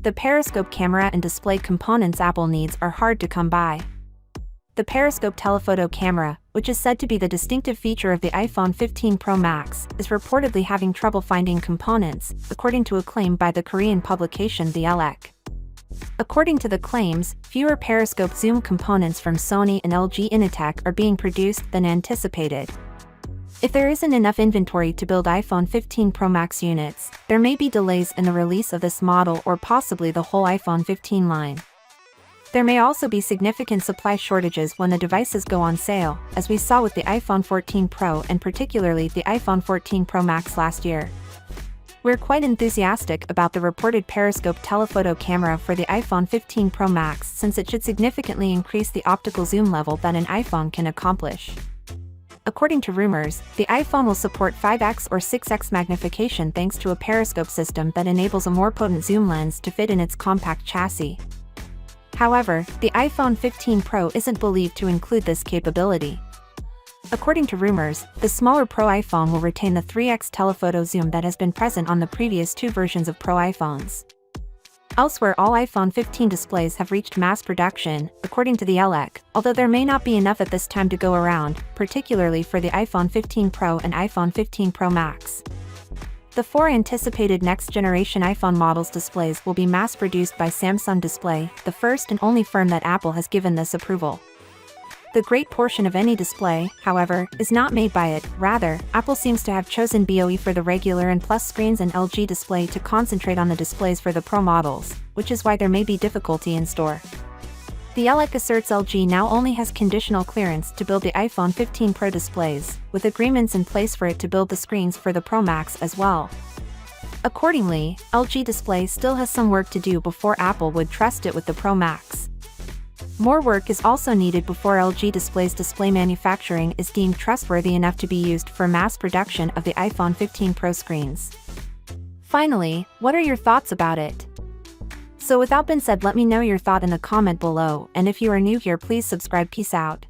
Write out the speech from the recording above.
The periscope camera and display components Apple needs are hard to come by. The periscope telephoto camera, which is said to be the distinctive feature of the iPhone 15 Pro Max, is reportedly having trouble finding components, according to a claim by the Korean publication The Elec. According to the claims, fewer periscope zoom components from Sony and LG Innotek are being produced than anticipated. If there isn't enough inventory to build iPhone 15 Pro Max units, there may be delays in the release of this model or possibly the whole iPhone 15 line. There may also be significant supply shortages when the devices go on sale, as we saw with the iPhone 14 Pro and particularly the iPhone 14 Pro Max last year. We're quite enthusiastic about the reported periscope telephoto camera for the iPhone 15 Pro Max since it should significantly increase the optical zoom level that an iPhone can accomplish. According to rumors, the iPhone will support 5x or 6x magnification thanks to a periscope system that enables a more potent zoom lens to fit in its compact chassis. However, the iPhone 15 Pro isn't believed to include this capability. According to rumors, the smaller Pro iPhone will retain the 3x telephoto zoom that has been present on the previous two versions of Pro iPhones. Elsewhere, all iPhone 15 displays have reached mass production, according to the Elec, although there may not be enough at this time to go around, particularly for the iPhone 15 Pro and iPhone 15 Pro Max. The four anticipated next-generation iPhone models' displays will be mass-produced by Samsung Display, the first and only firm that Apple has given this approval. The great portion of any display, however, is not made by it. Rather, Apple seems to have chosen BOE for the regular and Plus screens and LG Display to concentrate on the displays for the Pro models, which is why there may be difficulty in store. The Elec asserts LG now only has conditional clearance to build the iPhone 15 Pro displays, with agreements in place for it to build the screens for the Pro Max as well. Accordingly, LG Display still has some work to do before Apple would trust it with the Pro Max. More work is also needed before LG Display's display manufacturing is deemed trustworthy enough to be used for mass production of the iPhone 15 Pro screens. Finally, what are your thoughts about it? So without being said, let me know your thought in the comment below, and if you are new here, please subscribe. Peace out.